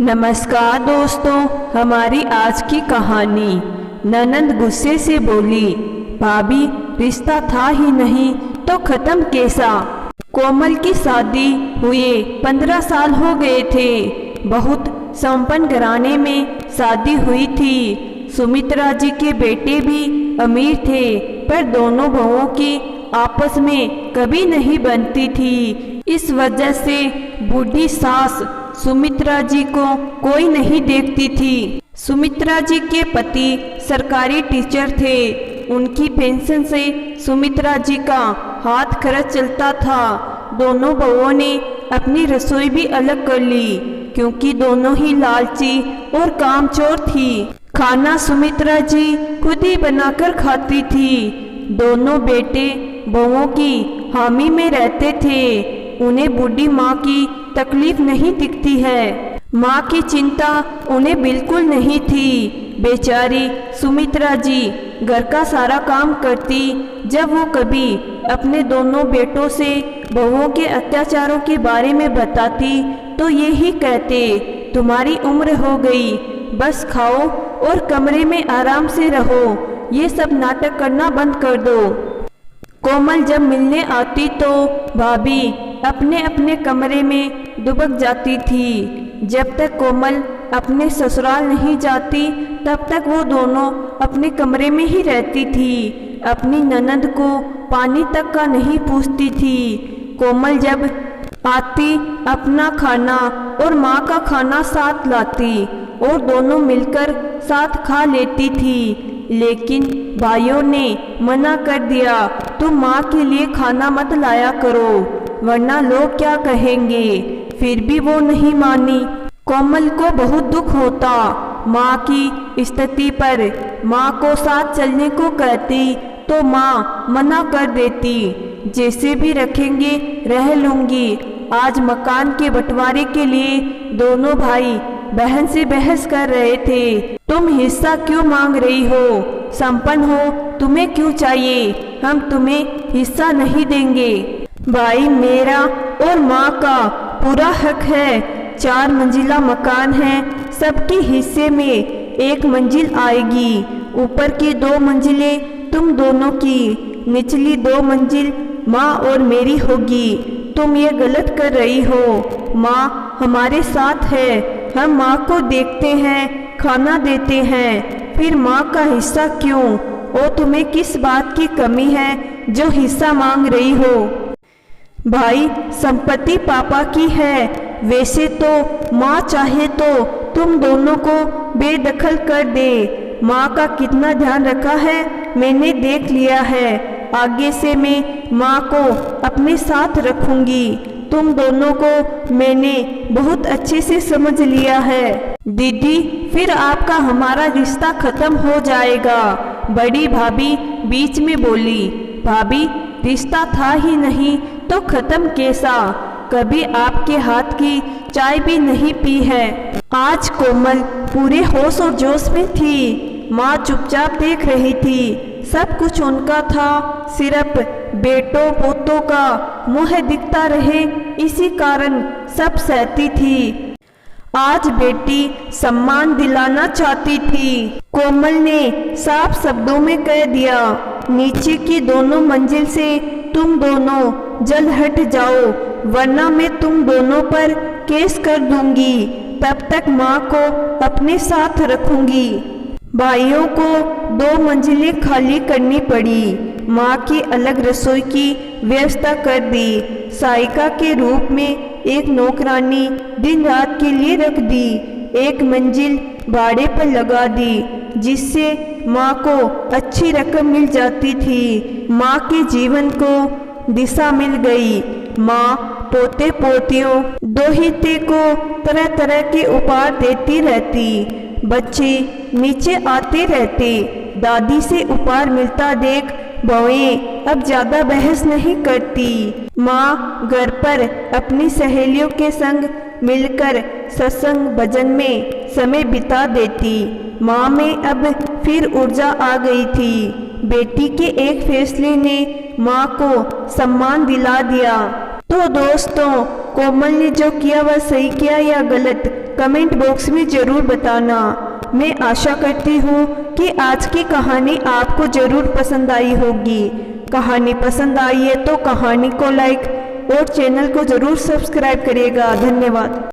नमस्कार दोस्तों, हमारी आज की कहानी। ननंद गुस्से से बोली, भाभी रिश्ता था ही नहीं तो खत्म कैसा। कोमल की शादी हुए 15 साल हो गए थे। बहुत संपन्न घराने में शादी हुई थी। सुमित्रा जी के बेटे भी अमीर थे, पर दोनों बहुओं की आपस में कभी नहीं बनती थी। इस वजह से बूढ़ी सास सुमित्रा जी को कोई नहीं देखती थी। सुमित्रा जी के पति सरकारी टीचर थे। उनकी पेंशन से सुमित्रा जी का हाथ खर्च चलता था। दोनों बहुओं ने अपनी रसोई भी अलग कर ली, क्योंकि दोनों ही लालची और कामचोर थी। खाना सुमित्रा जी खुद ही बनाकर खाती थी। दोनों बेटे बहुओं की हामी में रहते थे। उन्हें बूढ़ी माँ की तकलीफ नहीं दिखती है। माँ की चिंता उन्हें बिल्कुल नहीं थी। बेचारी सुमित्रा जी घर का सारा काम करती। जब वो कभी अपने दोनों बेटों से बहुओं के अत्याचारों के बारे में बताती तो ये ही कहते, तुम्हारी उम्र हो गई, बस खाओ और कमरे में आराम से रहो, ये सब नाटक करना बंद कर दो। कोमल जब मिलने आती तो भाभी अपने अपने कमरे में दुबक जाती थी। जब तक कोमल अपने ससुराल नहीं जाती तब तक वो दोनों अपने कमरे में ही रहती थी। अपनी ननद को पानी तक का नहीं पूछती थी। कोमल जब आती अपना खाना और माँ का खाना साथ लाती और दोनों मिलकर साथ खा लेती थी। लेकिन भाइयों ने मना कर दिया, तुम माँ के लिए खाना मत लाया करो, वरना लोग क्या कहेंगे। फिर भी वो नहीं मानी। कोमल को बहुत दुख होता माँ की स्थिति पर। माँ को साथ चलने को कहती तो माँ मना कर देती, जैसे भी रखेंगे रह लूँगी। आज मकान के बंटवारे के लिए दोनों भाई बहन से बहस कर रहे थे। तुम हिस्सा क्यों मांग रही हो? संपन्न हो, तुम्हें क्यों चाहिए? हम तुम्हें हिस्सा नहीं देंगे। भाई, मेरा और माँ का पूरा हक है। 4 मंजिला मकान है, सबके हिस्से में 1 मंजिल आएगी। ऊपर की 2 मंजिलें तुम दोनों की, निचली 2 मंजिल माँ और मेरी होगी। तुम ये गलत कर रही हो। माँ हमारे साथ है, हम माँ को देखते हैं, खाना देते हैं, फिर माँ का हिस्सा क्यों? और तुम्हें किस बात की कमी है जो हिस्सा मांग रही हो? भाई, संपत्ति पापा की है। वैसे तो माँ चाहे तो तुम दोनों को बेदखल कर दे। माँ का कितना ध्यान रखा है मैंने देख लिया है। आगे से मैं माँ को अपने साथ रखूंगी। तुम दोनों को मैंने बहुत अच्छे से समझ लिया है। दीदी, फिर आपका हमारा रिश्ता खत्म हो जाएगा। बड़ी भाभी बीच में बोली, भाभी रिश्ता था ही नहीं तो खत्म कैसा? कभी आपके हाथ की चाय भी नहीं पी है। आज कोमल पूरे होश और जोश में थी। माँ चुपचाप देख रही थी। सब कुछ उनका था, सिर्फ बेटों पोतों का मुँह दिखता रहे, इसी कारण सब सहती थी। आज बेटी सम्मान दिलाना चाहती थी। कोमल ने साफ शब्दों में कह दिया, नीचे की दोनों मंजिल से तुम दोनों जल्द हट जाओ, वरना मैं तुम दोनों पर केस कर दूंगी। तब तक माँ को अपने साथ रखूंगी। भाइयों को 2 मंजिलें खाली करनी पड़ी। माँ की अलग रसोई की व्यवस्था कर दी। सहायिका के रूप में एक नौकरानी दिन रात के लिए रख दी। 1 मंजिल भाड़े पर लगा दी, जिससे माँ को अच्छी रकम मिल जाती थी। माँ के जीवन को दिशा मिल गई। माँ पोते पोतियों दोहिते को तरह तरह के उपहार देती रहती। बच्चे नीचे आते रहते। दादी से उपहार मिलता देख बहुएं अब ज्यादा बहस नहीं करती। माँ घर पर अपनी सहेलियों के संग मिलकर सत्संग भजन में समय बिता देती। माँ में अब फिर ऊर्जा आ गई थी। बेटी के एक फैसले ने माँ को सम्मान दिला दिया। तो दोस्तों, कोमल ने जो किया वह सही किया या गलत, कमेंट बॉक्स में ज़रूर बताना। मैं आशा करती हूँ कि आज की कहानी आपको ज़रूर पसंद आई होगी। कहानी पसंद आई है तो कहानी को लाइक और चैनल को ज़रूर सब्सक्राइब करिएगा। धन्यवाद।